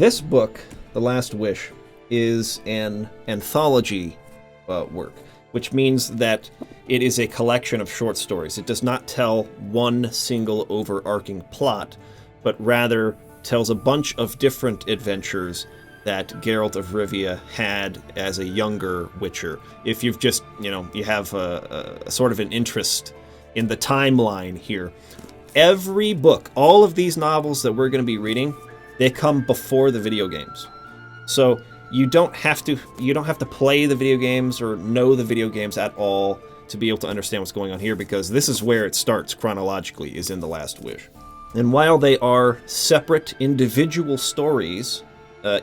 This book, The Last Wish, is an anthology work, which means that it is a collection of short stories. It does not tell one single overarching plot, but rather tells a bunch of different adventures that Geralt of Rivia had as a younger Witcher. If you've just, you have a sort of an interest in the timeline here. Every book, all of these novels that we're going to be reading, they come before the video games. So you don't have to play the video games or know the video games at all to be able to understand what's going on here, because this is where it starts chronologically, is in The Last Wish. And while they are separate individual stories,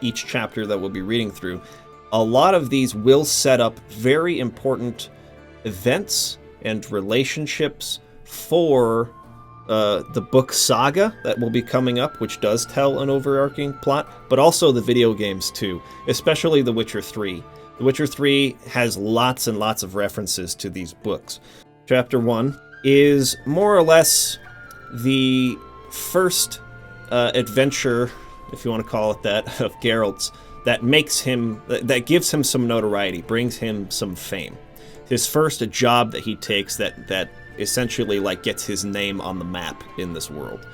each chapter that we'll be reading through, a lot of these will set up very important events and relationships for the book saga that will be coming up, which does tell an overarching plot, but also the video games too, especially The Witcher 3. The Witcher 3 has lots and lots of references to these books. Chapter 1 is more or less the first adventure, if you want to call it that, of Geralt's that gives him some notoriety, brings him some fame. His first job that he takes that essentially gets his name on the map in this world.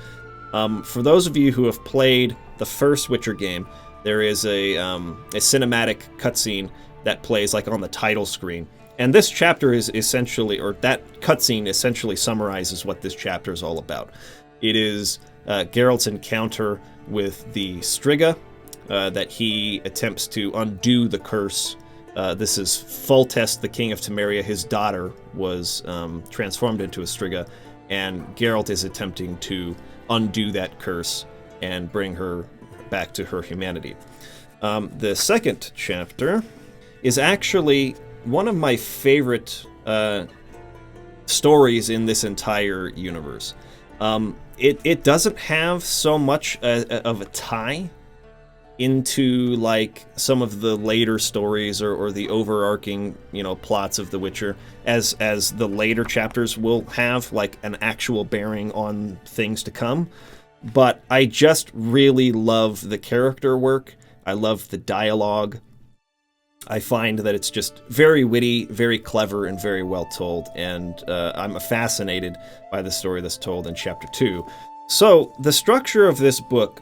For those of you who have played the first Witcher game, there is a cinematic cutscene that plays on the title screen. And this chapter is essentially, or that cutscene essentially summarizes what this chapter is all about. It is Geralt's encounter with the Striga, that he attempts to undo the curse. This is Foltest, the king of Temeria. His daughter was transformed into a Striga, and Geralt is attempting to undo that curse and bring her back to her humanity. The second chapter is actually one of my favorite stories in this entire universe. It doesn't have so much of a tie into some of the later stories or the overarching plots of The Witcher as the later chapters will have an actual bearing on things to come. But I just really love the character work. I love the dialogue. I find that it's just very witty, very clever, and very well told, and I'm fascinated by the story that's told in Chapter 2. So, the structure of this book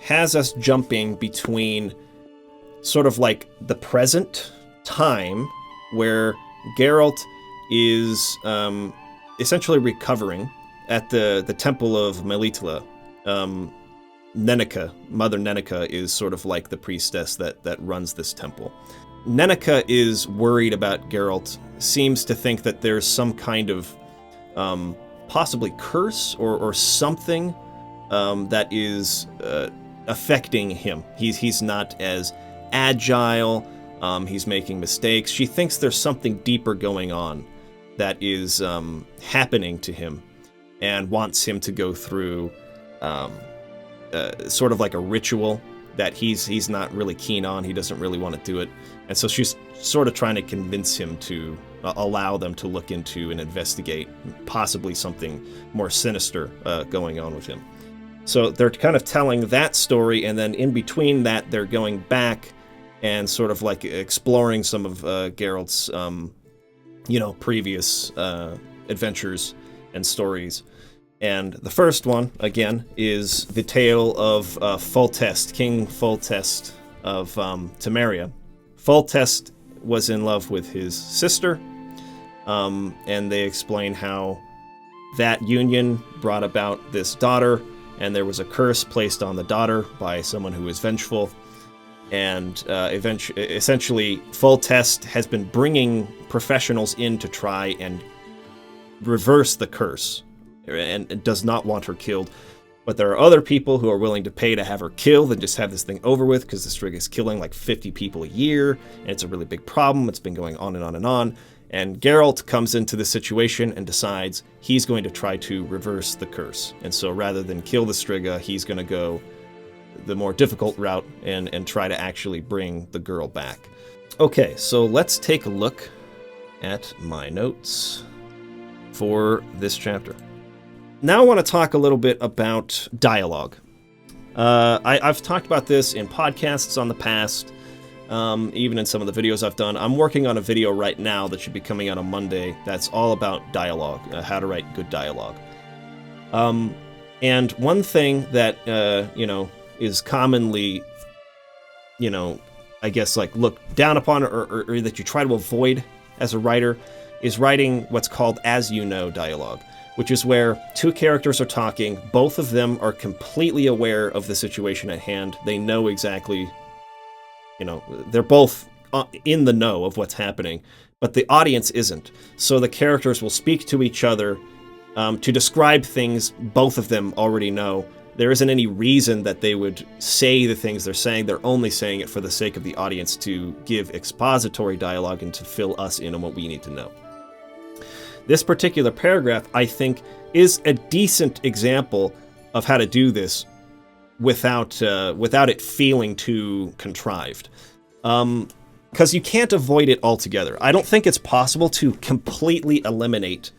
has us jumping between sort of the present time, where Geralt is essentially recovering at the Temple of Melitla. Neneka, Mother Neneka, is sort of the priestess that runs this temple. Neneka is worried about Geralt, seems to think that there's some kind of possibly curse or something that is affecting him. He's not as agile, he's making mistakes. She thinks there's something deeper going on that is happening to him, and wants him to go through sort of a ritual that he's not really keen on. He doesn't really want to do it. And so she's sort of trying to convince him to allow them to look into and investigate possibly something more sinister going on with him. So they're kind of telling that story, and then in between that, they're going back and sort of exploring some of Geralt's, previous adventures and stories. And the first one, again, is the tale of Foltest, King Foltest of Temeria. Foltest was in love with his sister, and they explain how that union brought about this daughter, and there was a curse placed on the daughter by someone who was vengeful. And essentially, Foltest has been bringing professionals in to try and reverse the curse, and does not want her killed. But there are other people who are willing to pay to have her killed and just have this thing over with, because the Striga is killing 50 people a year, and it's a really big problem. It's been going on and on and on. And Geralt comes into the situation and decides he's going to try to reverse the curse. And so rather than kill the Striga, he's going to go the more difficult route and try to actually bring the girl back. Okay, so let's take a look at my notes for this chapter. Now I want to talk a little bit about dialogue. I've talked about this in podcasts on the past, even in some of the videos I've done. I'm working on a video right now that should be coming out on Monday that's all about dialogue, how to write good dialogue. And one thing that, is commonly, I guess, like, looked down upon or that you try to avoid as a writer is writing what's called as-you-know dialogue, which is where two characters are talking, both of them are completely aware of the situation at hand, they know exactly, they're both in the know of what's happening, but the audience isn't. So the characters will speak to each other to describe things both of them already know. There isn't any reason that they would say the things they're saying. They're only saying it for the sake of the audience to give expository dialogue and to fill us in on what we need to know. This particular paragraph, I think, is a decent example of how to do this without it feeling too contrived. Because you can't avoid it altogether. I don't think it's possible to completely eliminate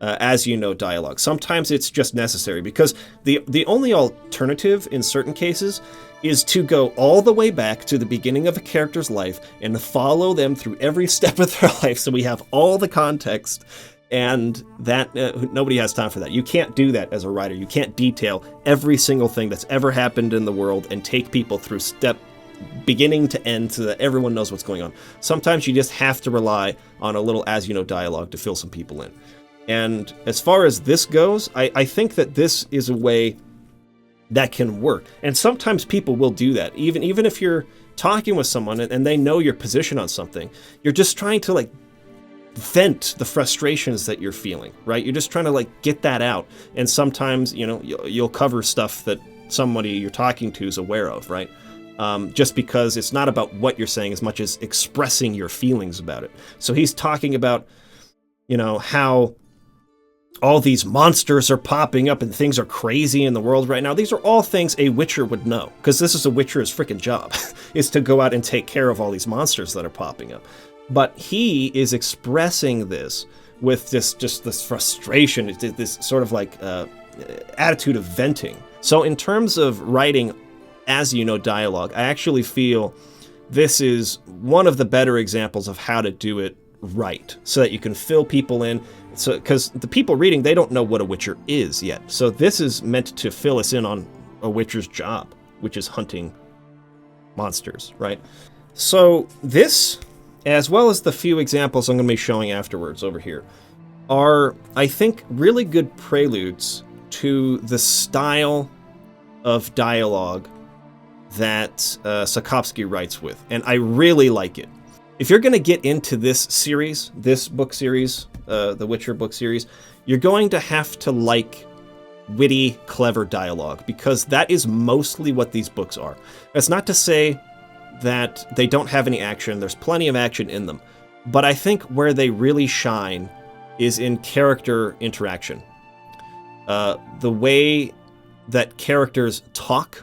as-you-know dialogue. Sometimes it's just necessary, because the only alternative in certain cases is to go all the way back to the beginning of a character's life and follow them through every step of their life so we have all the context, and that nobody has time for that. You can't do that as a writer. You can't detail every single thing that's ever happened in the world and take people through beginning to end so that everyone knows what's going on. Sometimes you just have to rely on a little as-you-know dialogue to fill some people in. And as far as this goes, I think that this is a way that can work. And sometimes people will do that. Even if you're talking with someone and they know your position on something, you're just trying to vent the frustrations that you're feeling, right? You're just trying to get that out. And sometimes, you'll cover stuff that somebody you're talking to is aware of, right? Just because it's not about what you're saying as much as expressing your feelings about it. So he's talking about, how all these monsters are popping up and things are crazy in the world right now. These are all things a Witcher would know, because this is a Witcher's freaking job, is to go out and take care of all these monsters that are popping up. But he is expressing this with this frustration, this sort of attitude of venting. So in terms of writing as-you-know dialogue, I actually feel this is one of the better examples of how to do it right, so that you can fill people in. So, because the people reading, they don't know what a Witcher is yet. So this is meant to fill us in on a Witcher's job, which is hunting monsters, right? So this, as well as the few examples I'm going to be showing afterwards over here, are, I think, really good preludes to the style of dialogue that Sapkowski writes with, and I really like it. If you're going to get into this series, this book series, the Witcher book series, you're going to have to like witty, clever dialogue, because that is mostly what these books are. That's not to say that they don't have any action. There's plenty of action in them. But I think where they really shine is in character interaction. The way that characters talk,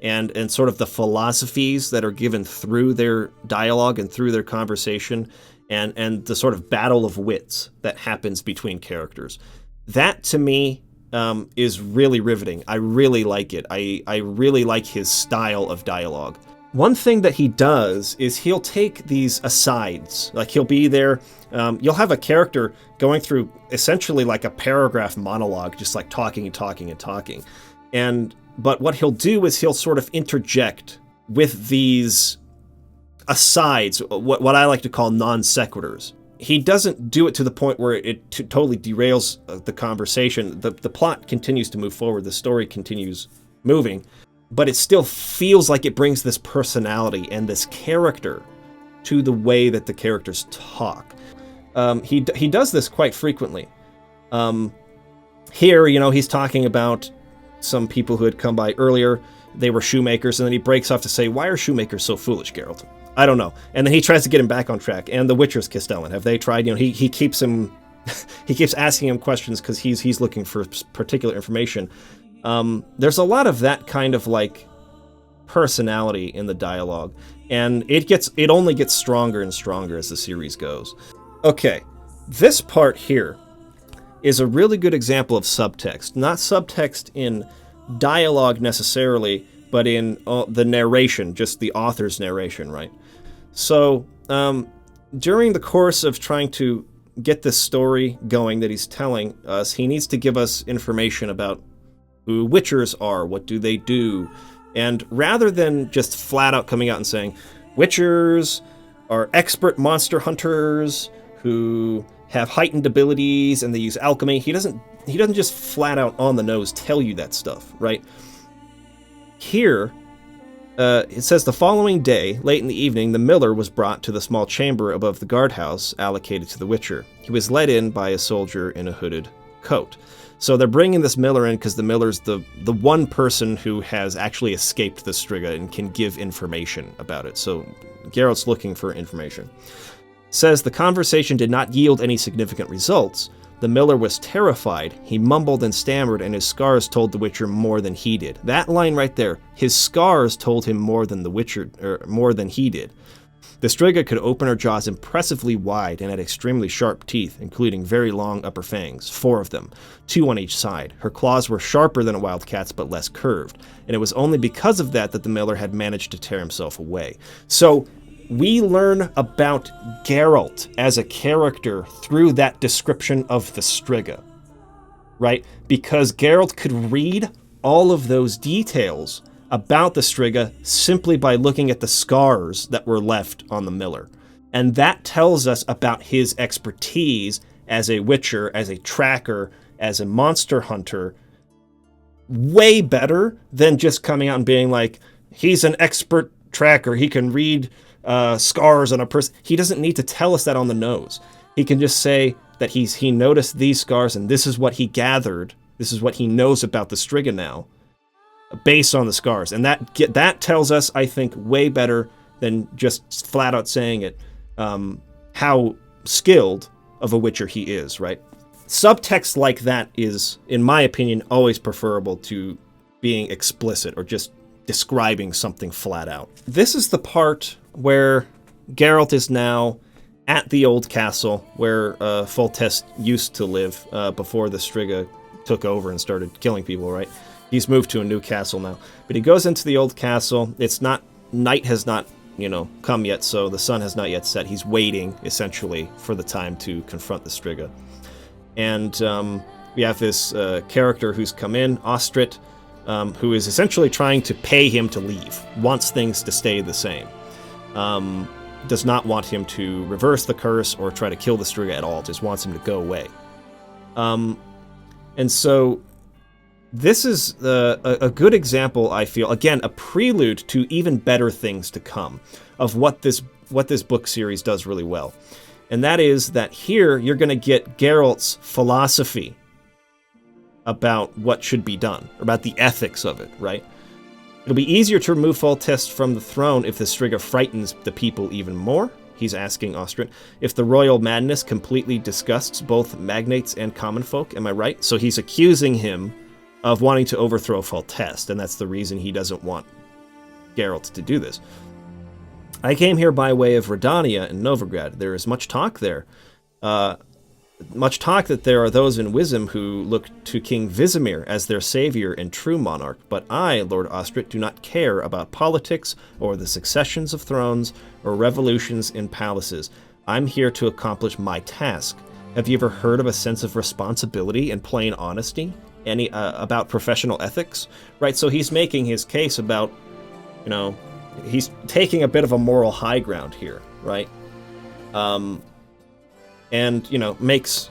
and sort of the philosophies that are given through their dialogue and through their conversation, and the sort of battle of wits that happens between characters. That, to me, is really riveting. I really like it. I really like his style of dialogue. One thing that he does is he'll take these asides. He'll be there, you'll have a character going through essentially like a paragraph monologue, just talking and talking and talking. But what he'll do is he'll sort of interject with these asides, what I like to call non sequiturs. He doesn't do it to the point where it totally derails the conversation. The plot continues to move forward, the story continues moving, but it still feels like it brings this personality and this character to the way that the characters talk. He does this quite frequently. Here, he's talking about some people who had come by earlier. They were shoemakers, and then he breaks off to say, "Why are shoemakers so foolish, Geralt?" I don't know. And then he tries to get him back on track. And the Witcher's Castellan, have they tried? He keeps him, he keeps asking him questions because he's looking for particular information. There's a lot of that kind of personality in the dialogue, and it only gets stronger and stronger as the series goes. Okay, this part here is a really good example of subtext. Not subtext in dialogue necessarily, but in the narration, just the author's narration, right? So during the course of trying to get this story going that he's telling us, he needs to give us information about who Witchers are, what do they do, and rather than just flat out coming out and saying, Witchers are expert monster hunters who have heightened abilities and they use alchemy, he doesn't just flat out on the nose tell you that stuff, right? Here, it says the following day, late in the evening, the miller was brought to the small chamber above the guardhouse allocated to the Witcher. He was led in by a soldier in a hooded coat. So they're bringing this miller in because the miller's the one person who has actually escaped the Striga and can give information about it. So Geralt's looking for information. Says the conversation did not yield any significant results. The miller was terrified. He mumbled and stammered, and his scars told the Witcher more than he did. That line right there, his scars told him more than the Witcher, or more than he did. The Striga could open her jaws impressively wide and had extremely sharp teeth, including very long upper fangs, 4 of them, 2 on each side. Her claws were sharper than a wildcat's but less curved, and it was only because of that the miller had managed to tear himself away. So we learn about Geralt as a character through that description of the Striga, right? Because Geralt could read all of those details about the Striga simply by looking at the scars that were left on the miller. And that tells us about his expertise as a witcher, as a tracker, as a monster hunter, way better than just coming out and being like, he's an expert tracker, he can read scars on a person. He doesn't need to tell us that on the nose. He can just say that he noticed these scars and this is what he gathered, this is what he knows about the Striga now, based on the scars. And that tells us, I think, way better than just flat out saying it, how skilled of a witcher he is, right? Subtext like that is, in my opinion, always preferable to being explicit or just describing something flat out. This is the part where Geralt is now at the old castle where Foltest used to live before the Striga took over and started killing people, right? He's moved to a new castle now. But he goes into the old castle. Night has not, come yet, so the sun has not yet set. He's waiting, essentially, for the time to confront the Striga. And we have this character who's come in, Ostrit, who is essentially trying to pay him to leave, wants things to stay the same. Does not want him to reverse the curse or try to kill the Striga at all, just wants him to go away. And so this is a good example, I feel, again, a prelude to even better things to come of what this book series does really well. And that is that here you're going to get Geralt's philosophy about what should be done, about the ethics of it, right? It'll be easier to remove Foltest from the throne if the Striga frightens the people even more, he's asking Ostrit. If the royal madness completely disgusts both magnates and common folk, am I right? So he's accusing him of wanting to overthrow Foltest, and that's the reason he doesn't want Geralt to do this. I came here by way of Redania and Novigrad. There is much talk there. Much talk that there are those in Wizim who look to King Vizimir as their savior and true monarch, but I, Lord Ostrit, do not care about politics or the successions of thrones or revolutions in palaces. I'm here to accomplish my task. Have you ever heard of a sense of responsibility and plain honesty? About professional ethics? Right, so he's making his case about, he's taking a bit of a moral high ground here, right? And, makes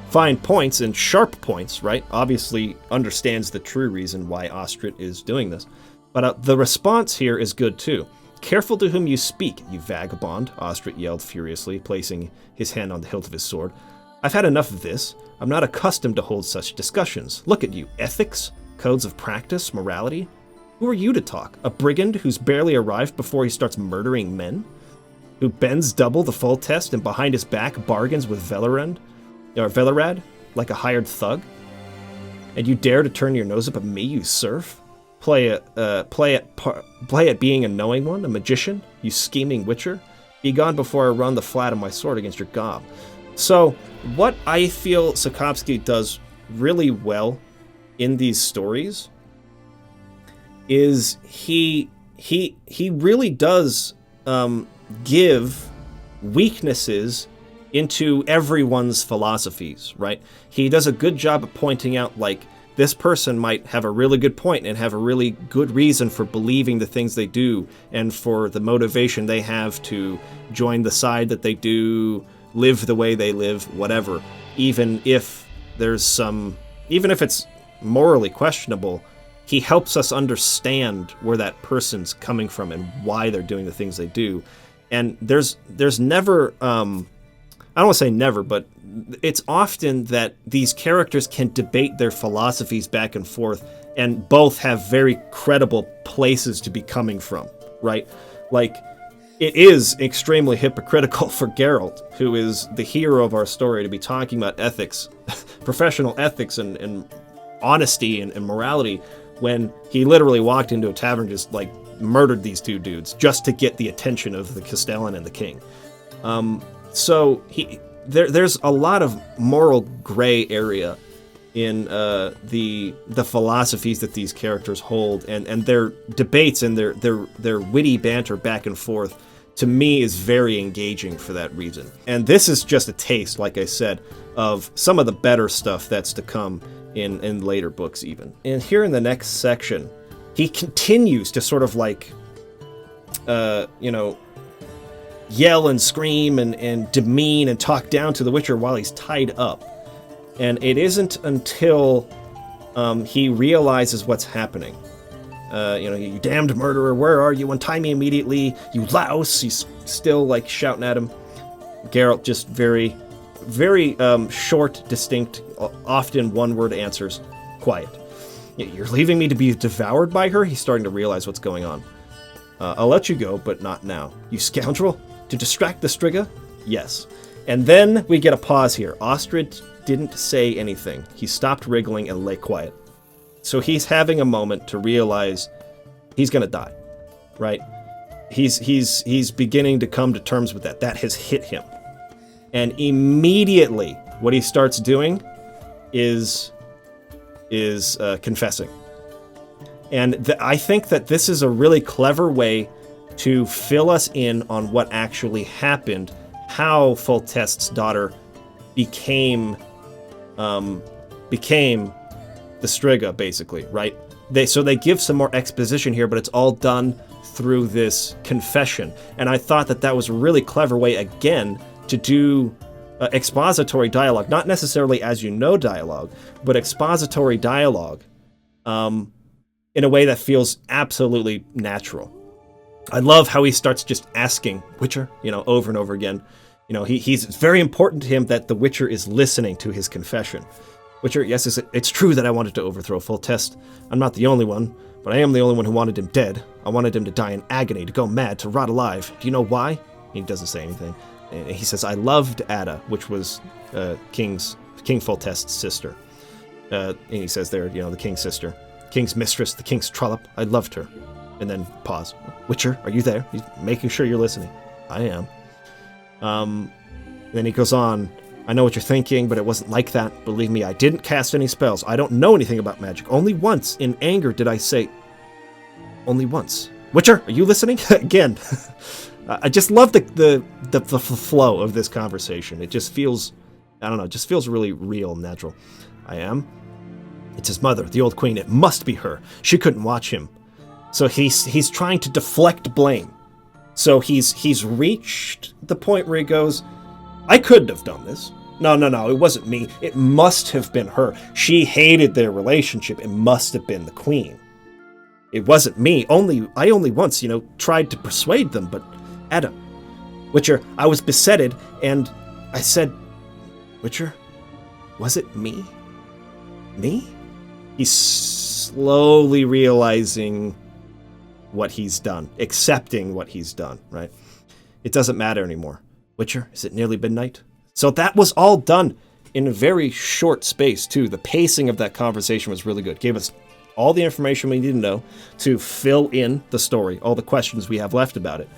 fine points and sharp points, right? Obviously understands the true reason why Ostrit is doing this. But the response here is good, too. Careful to whom you speak, you vagabond, Ostrit yelled furiously, placing his hand on the hilt of his sword. I've had enough of this. I'm not accustomed to hold such discussions. Look at you. Ethics? Codes of practice? Morality? Who are you to talk? A brigand who's barely arrived before he starts murdering men? Who bends double the Foltest and behind his back bargains with Velerad like a hired thug? And you dare to turn your nose up at me, you serf? Play at being a knowing one, a magician, you scheming witcher? Be gone before I run the flat of my sword against your gob. So, what I feel Sapkowski does really well in these stories is he really does give weaknesses into everyone's philosophies, right? He does a good job of pointing out, like, this person might have a really good point and have a really good reason for believing the things they do and for the motivation they have to join the side that they do, live the way they live, whatever. Even if it's morally questionable, he helps us understand where that person's coming from and why they're doing the things they do. And there's never, I don't want to say never, but it's often that these characters can debate their philosophies back and forth, and both have very credible places to be coming from, right? Like, it is extremely hypocritical for Geralt, who is the hero of our story, to be talking about ethics, professional ethics and honesty and morality, when he literally walked into a tavern, just like murdered these two dudes just to get the attention of the Castellan and the king. So there's a lot of moral gray area in the philosophies that these characters hold, and their debates and their witty banter back and forth, to me, is very engaging for that reason. And this is just a taste, like I said, of some of the better stuff that's to come in later books even. And here in the next section, he continues to sort of like, yell and scream and demean and talk down to the Witcher while he's tied up. And it isn't until he realizes what's happening. You damned murderer, where are you? Untie me immediately, you louse. He's still like shouting at him. Geralt just very, very short, distinct, often one-word answers. Quiet. You're leaving me to be devoured by her? He's starting to realize what's going on. I'll let you go, but not now. You scoundrel! To distract the Striga? Yes. And then we get a pause here. Ostrid didn't say anything. He stopped wriggling and lay quiet. So he's having a moment to realize he's gonna die, right? He's beginning to come to terms with that. That has hit him. And immediately, what he starts doing is confessing. And I think that this is a really clever way to fill us in on what actually happened, how Foltest's daughter became the Striga, basically, right? So they give some more exposition here, but it's all done through this confession. And I thought that was a really clever way, again, to do expository dialogue, not necessarily as you know dialogue, but expository dialogue in a way that feels absolutely natural. I love how he starts just asking Witcher, over and over again. He's very important to him that the Witcher is listening to his confession. Witcher, yes, it's true that I wanted to overthrow Foltest. I'm not the only one, but I am the only one who wanted him dead. I wanted him to die in agony, to go mad, to rot alive. Do you know why? He doesn't say anything. And he says, I loved Ada, which was King Foltest's sister. And he says there, the king's sister. King's mistress, the king's trollop. I loved her. And then pause. Witcher, are you there? He's making sure you're listening. I am. Then he goes on. I know what you're thinking, but it wasn't like that. Believe me, I didn't cast any spells. I don't know anything about magic. Only once, in anger, did I say... Only once. Witcher, are you listening? Again. I just love the flow of this conversation. It just feels... I don't know, it just feels really real and natural. I am. It's his mother, the old queen. It must be her. She couldn't watch him. So he's trying to deflect blame. So he's reached the point where he goes, I couldn't have done this. No, it wasn't me. It must have been her. She hated their relationship. It must have been the queen. It wasn't me. I only once, tried to persuade them, but Ada, Witcher, I was besetted, and I said, Witcher, was it me? Me? He's slowly realizing what he's done, accepting what he's done, right? It doesn't matter anymore. Witcher, is it nearly midnight? So that was all done in a very short space, too. The pacing of that conversation was really good. Gave us all the information we need to know to fill in the story, all the questions we have left about it.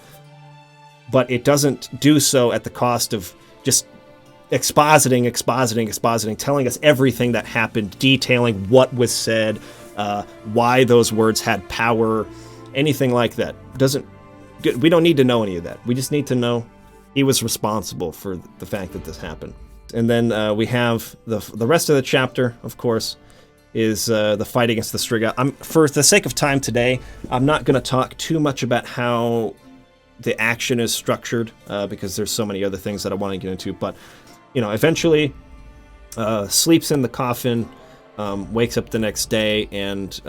But it doesn't do so at the cost of just expositing, telling us everything that happened, detailing what was said, why those words had power, anything like that. We don't need to know any of that. We just need to know he was responsible for the fact that this happened. And then we have the rest of the chapter, of course, is the fight against the Striga. For the sake of time today, I'm not going to talk too much about how the action is structured, because there's so many other things that I want to get into. But, eventually sleeps in the coffin, wakes up the next day, and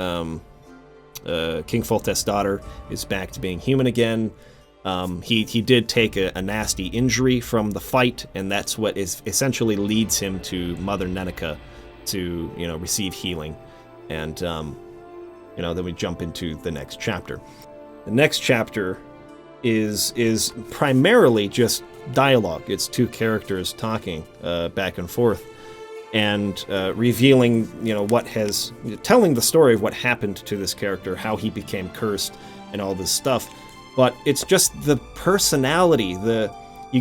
King Foltest's daughter is back to being human again. He did take a nasty injury from the fight, and that's what essentially leads him to Mother Nenica to, receive healing. And, then we jump into the next chapter. The next chapter is primarily just dialogue. It's two characters talking back and forth, and revealing, telling the story of what happened to this character, how he became cursed, and all this stuff. But it's just the personality, you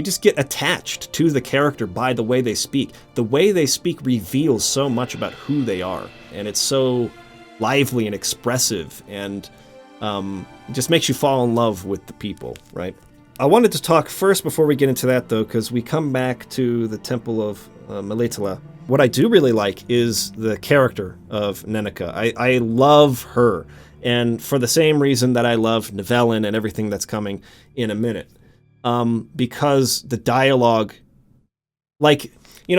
just get attached to the character by the way they speak. The way they speak reveals so much about who they are, and it's so lively and expressive, and it just makes you fall in love with the people, right? I wanted to talk first before we get into that, though, because we come back to the Temple of Melitele. What I do really like is the character of Nenica. I love her, and for the same reason that I love Nivellen and everything that's coming in a minute. Because the dialogue,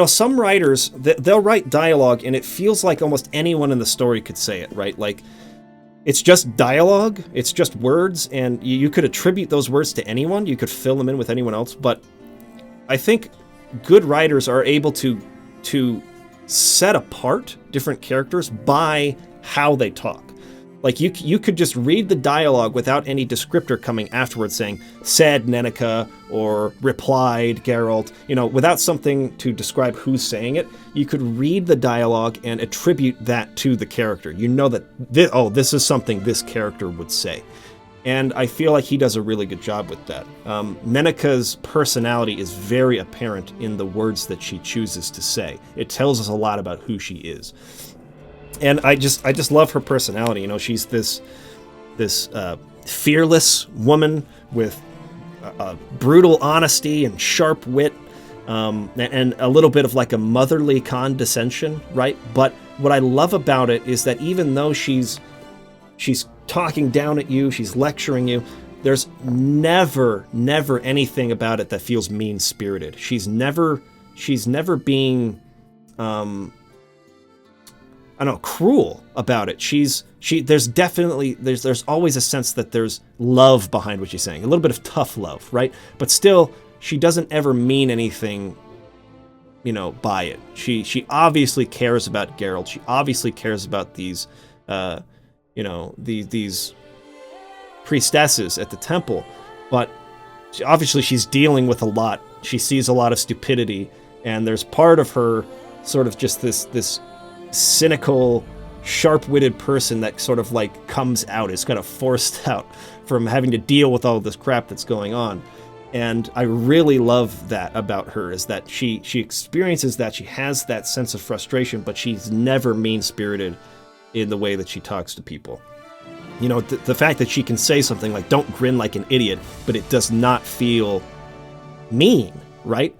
some writers, they'll write dialogue and it feels like almost anyone in the story could say it, right? Like, it's just dialogue, it's just words, and you could attribute those words to anyone, you could fill them in with anyone else, but I think good writers are able to set apart different characters by how they talk. Like, you could just read the dialogue without any descriptor coming afterwards saying, said Nenica, or replied Geralt, without something to describe who's saying it. You could read the dialogue and attribute that to the character. You know that, this is something this character would say. And I feel like he does a really good job with that. Nenica's personality is very apparent in the words that she chooses to say. It tells us a lot about who she is. And I just love her personality. She's this fearless woman with brutal honesty and sharp wit, and a little bit of like a motherly condescension, right? But what I love about it is that even though she's talking down at you, she's lecturing you, there's never anything about it that feels mean-spirited. She's never being cruel about it. There's always a sense that there's love behind what she's saying. A little bit of tough love, right? But still, she doesn't ever mean anything, by it. She obviously cares about Geralt. She obviously cares about these, these priestesses at the temple. But obviously she's dealing with a lot. She sees a lot of stupidity, and there's part of her sort of just this cynical, sharp-witted person that sort of comes out, is kind of forced out from having to deal with all this crap that's going on. And I really love that about her, is that she experiences that, she has that sense of frustration, but she's never mean-spirited in the way that she talks to people. The fact that she can say something like, don't grin like an idiot, but it does not feel mean, right?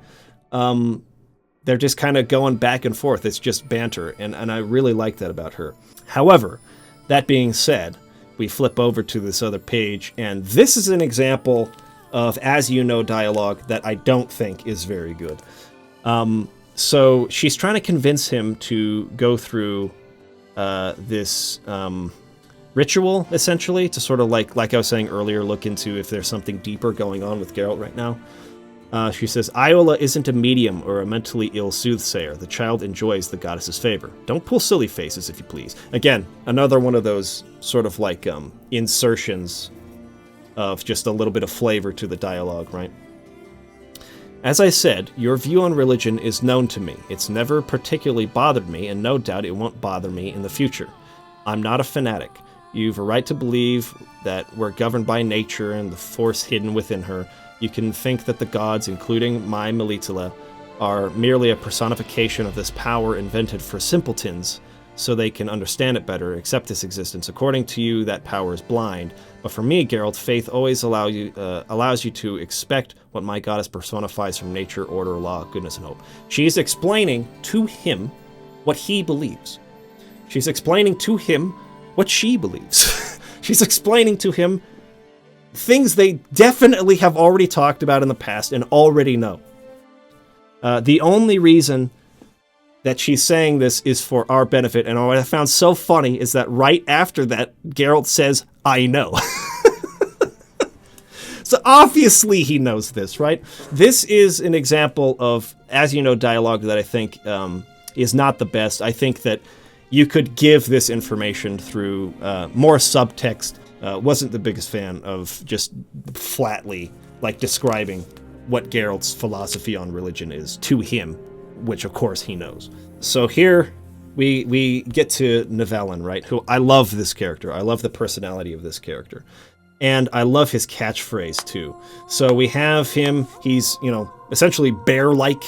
They're just kind of going back and forth. It's just banter, and I really like that about her. However, that being said, we flip over to this other page, and this is an example of dialogue that I don't think is very good. So she's trying to convince him to go through this ritual, essentially, to sort of like I was saying earlier, look into if there's something deeper going on with Geralt right now. She says, Iola isn't a medium or a mentally ill soothsayer. The child enjoys the goddess's favor. Don't pull silly faces, if you please. Again, another one of those sort of insertions of just a little bit of flavor to the dialogue, right? As I said, your view on religion is known to me. It's never particularly bothered me, and no doubt it won't bother me in the future. I'm not a fanatic. You've a right to believe that we're governed by nature and the force hidden within her. You can think that the gods, including my Melitele, are merely a personification of this power invented for simpletons, so they can understand it better, accept its existence. According to you, that power is blind. But for me, Geralt, faith always allows you to expect what my goddess personifies from nature, order, law, goodness, and hope. She's explaining to him what he believes. She's explaining to him what she believes. She's explaining to him things they definitely have already talked about in the past and already know. The only reason that she's saying this is for our benefit, and what I found so funny is that right after that, Geralt says, I know. So obviously he knows this, right? This is an example of, as you know, dialogue that I think is not the best. I think that you could give this information through more subtext. Wasn't the biggest fan of just flatly like describing what Geralt's philosophy on religion is to him, which of course he knows. So here we get to Nivellen, right? Who I love this character. I love the personality of this character. And I love his catchphrase too. So we have him, he's, essentially bear-like,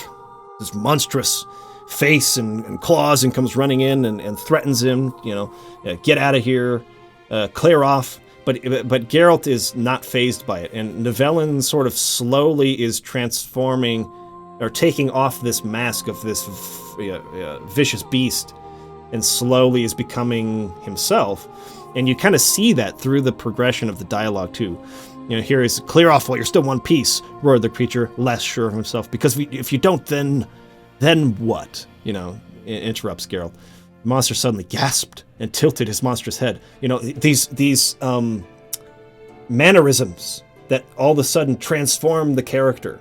this monstrous face and claws, and comes running in and threatens him, get out of here, clear off. But Geralt is not fazed by it, and Nivellen sort of slowly is transforming or taking off this mask of this vicious beast, and slowly is becoming himself. And you kind of see that through the progression of the dialogue too. Here is clear off while you're still one piece, roared the creature, less sure of himself. Because if you don't, then what? Interrupts Geralt. The monster suddenly gasped and tilted his monstrous head. These mannerisms that all of a sudden transform the character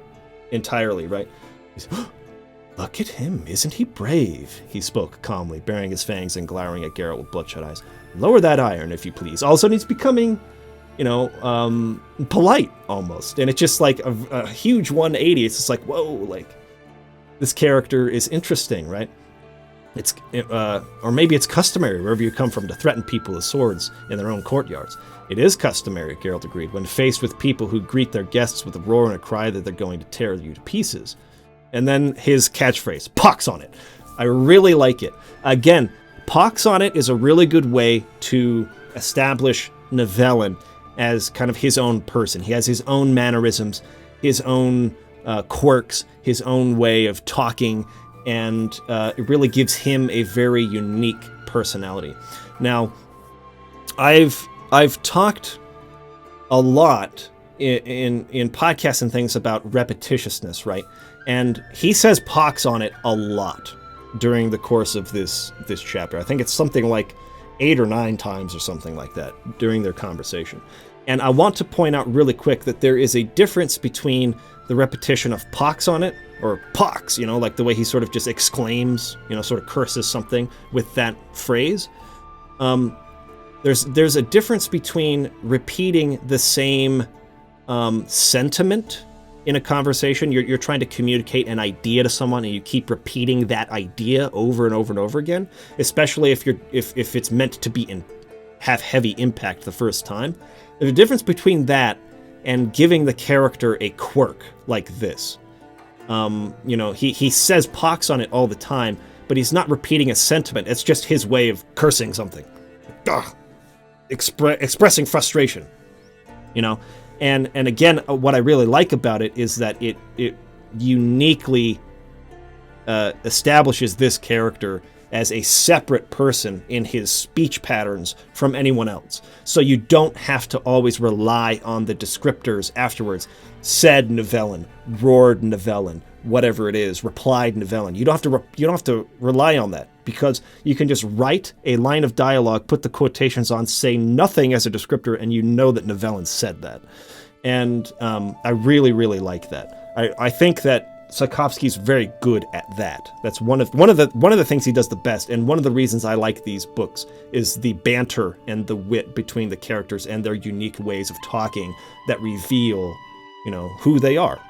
entirely, right? Look at him, isn't he brave? He spoke calmly, baring his fangs and glowering at Geralt with bloodshot eyes. Lower that iron, if you please. All of a sudden he's becoming, polite almost. And it's just like a huge 180. It's just like, whoa, like, this character is interesting, right? It's or maybe it's customary wherever you come from to threaten people with swords in their own courtyards. It is customary, Geralt agreed, when faced with people who greet their guests with a roar and a cry that they're going to tear you to pieces. And then his catchphrase, pox on it. I really like it. Again, pox on it is a really good way to establish Nivellen as kind of his own person. He has his own mannerisms, his own quirks, his own way of talking, and it really gives him a very unique personality. Now, I've talked a lot in podcasts and things about repetitiousness, right? And he says pox on it a lot during the course of this chapter. I think it's something like 8 or 9 times or something like that during their conversation. And I want to point out really quick that there is a difference between the repetition of pox on it, or pox, like the way he sort of just exclaims, sort of curses something with that phrase. There's a difference between repeating the same sentiment in a conversation. You're trying to communicate an idea to someone, and you keep repeating that idea over and over and over again, especially if it's meant to have heavy impact the first time. There's a difference between that and giving the character a quirk like this. He says pox on it all the time, but he's not repeating a sentiment. It's just his way of cursing something. Expressing frustration, And again, what I really like about it is that it uniquely establishes this character as a separate person in his speech patterns from anyone else. So you don't have to always rely on the descriptors afterwards. Said Nivellen, roared Nivellen, whatever it is, replied Nivellen. You don't have to rely on that, because you can just write a line of dialogue, put the quotations on, say nothing as a descriptor, and you know that Nivellen said that. And I really, really like that. I think that Sapkowski's very good at that. That's one of the things he does the best, and one of the reasons I like these books is the banter and the wit between the characters and their unique ways of talking that reveal, who they are.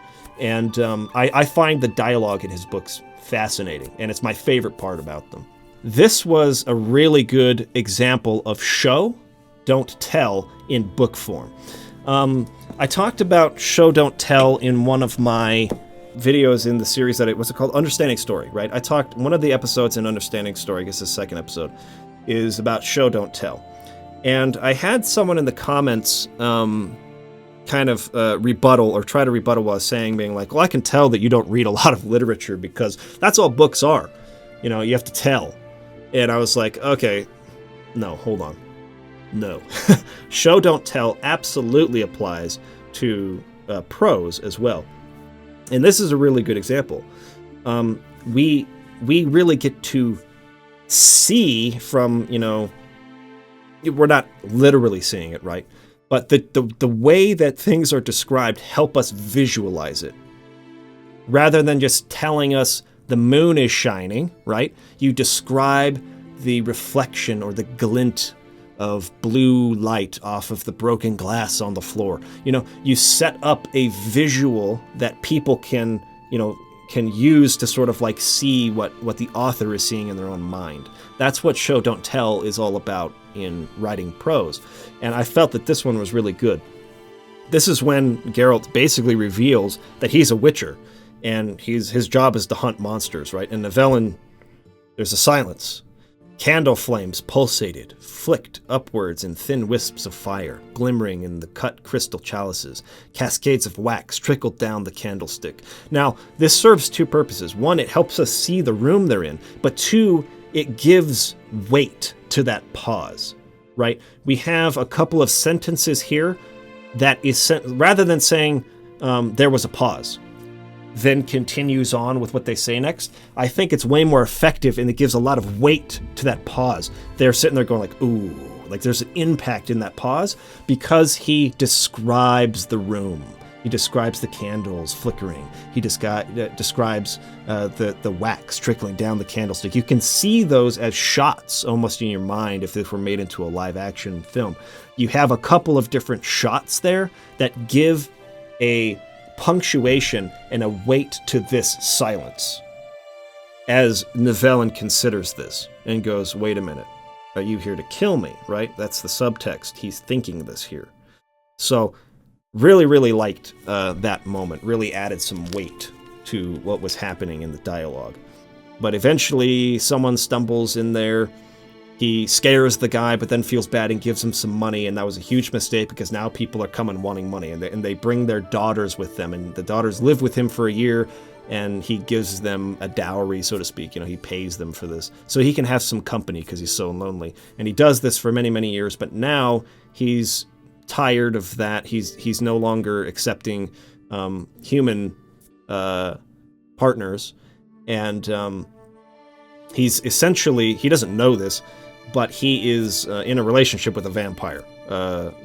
And I find the dialogue in his books fascinating, and it's my favorite part about them. This was a really good example of show, don't tell in book form. I talked about show, don't tell in one of my videos in the series that what's it called? Understanding Story, right? I talked, one of the episodes in Understanding Story, I guess the second episode, is about Show Don't Tell. And I had someone in the comments kind of rebuttal or try to rebuttal what I was saying, being like, well, I can tell that you don't read a lot of literature because that's all books are. You know, you have to tell. And I was like, okay, no, hold on. No. Show Don't Tell absolutely applies to prose as well. And this is a really good example. We really get to see from, you know, we're not literally seeing it, right? But the way that things are described help us visualize it. Rather than just telling us the moon is shining, right? You describe the reflection or the glint of blue light off of the broken glass on the floor. You know, you set up a visual that people can, you know, can use to sort of like see what the author is seeing in their own mind. That's what Show Don't Tell is all about in writing prose. And I felt that this one was really good. This is when Geralt basically reveals that he's a witcher and his job is to hunt monsters, right? In Nivellen, there's a silence. Candle flames pulsated, flicked upwards in thin wisps of fire, glimmering in the cut crystal chalices. Cascades of wax trickled down the candlestick. Now, this serves two purposes. One, it helps us see the room they're in, but two, it gives weight to that pause, right? We have a couple of sentences here that is, rather than saying there was a pause, then continues on with what they say next, I think it's way more effective and it gives a lot of weight to that pause. They're sitting there going like, ooh, like there's an impact in that pause because he describes the room. He describes the candles flickering. He describes the wax trickling down the candlestick. You can see those as shots almost in your mind if this were made into a live action film. You have a couple of different shots there that give a punctuation and a weight to this silence as Nivellen considers this and goes, wait a minute, are you here to kill me, right? That's the subtext. He's thinking this here. So really, really liked that moment, really added some weight to what was happening in the dialogue. But eventually someone stumbles in there. He scares the guy, but then feels bad and gives him some money, and that was a huge mistake because now people are coming wanting money, and they bring their daughters with them, and the daughters live with him for a year, and he gives them a dowry, so to speak. You know, he pays them for this, so he can have some company because he's so lonely. And he does this for many, many years, but now he's tired of that. He's no longer accepting human partners, and he's essentially, he doesn't know this, but he is in a relationship with a vampire.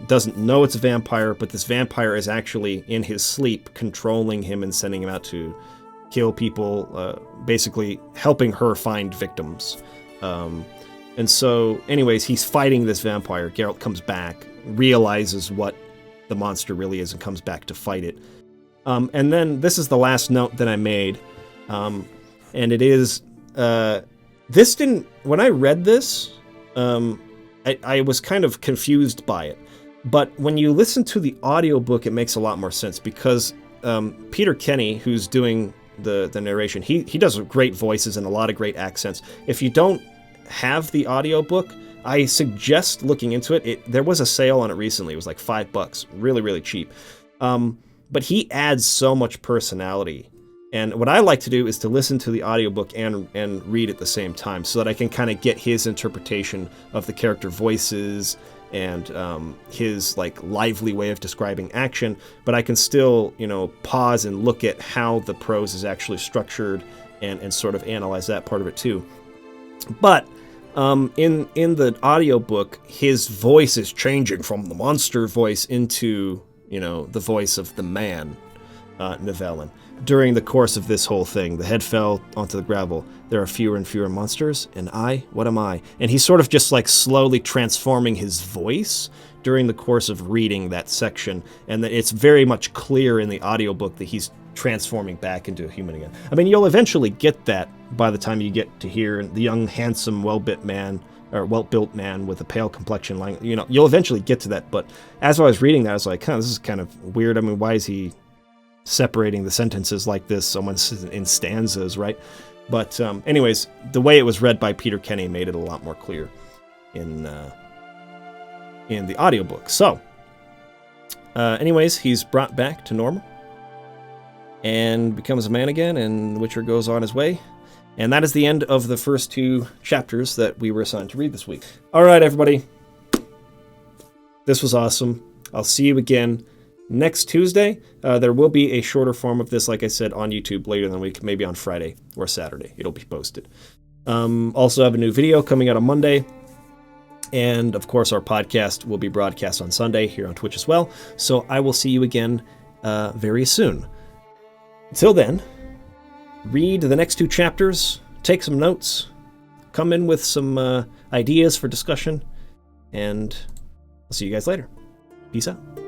Doesn't know it's a vampire, but this vampire is actually in his sleep controlling him and sending him out to kill people, basically helping her find victims. And so, anyways, he's fighting this vampire. Geralt comes back, realizes what the monster really is, and comes back to fight it. And then this is the last note that I made, and it is, this didn't, when I read this, I was kind of confused by it. But when you listen to the audiobook, it makes a lot more sense because Peter Kenny, who's doing the narration, he does great voices and a lot of great accents. If you don't have the audiobook, I suggest looking into it. There was a sale on it recently. It was like $5, really, really cheap. But he adds so much personality. And what I like to do is to listen to the audiobook and read at the same time so that I can kind of get his interpretation of the character voices and his like lively way of describing action, but I can still, you know, pause and look at how the prose is actually structured and sort of analyze that part of it too. But in the audiobook, his voice is changing from the monster voice into, you know, the voice of the man, Nivellen. During the course of this whole thing, the head fell onto the gravel. There are fewer and fewer monsters, and I, what am I? And he's sort of just like slowly transforming his voice during the course of reading that section, and that it's very much clear in the audiobook that he's transforming back into a human again. I mean, you'll eventually get that by the time you get to hear the young, handsome, well-built man with a pale complexion line. You know, you'll eventually get to that, but as I was reading that, I was like, this is kind of weird. I mean, why is he separating the sentences like this, someone's in stanzas, right? But anyways, the way it was read by Peter Kenny made it a lot more clear in the audiobook. So, anyways, he's brought back to normal and becomes a man again, and the Witcher goes on his way. And that is the end of the first 2 chapters that we were assigned to read this week. All right, everybody. This was awesome. I'll see you again next Tuesday. There will be a shorter form of this, like I said, on YouTube later in the week, maybe on Friday or Saturday. It'll be posted. Also have a new video coming out on Monday. And, of course, our podcast will be broadcast on Sunday here on Twitch as well. So I will see you again very soon. Until then, read the next 2 chapters, take some notes, come in with some ideas for discussion, and I'll see you guys later. Peace out.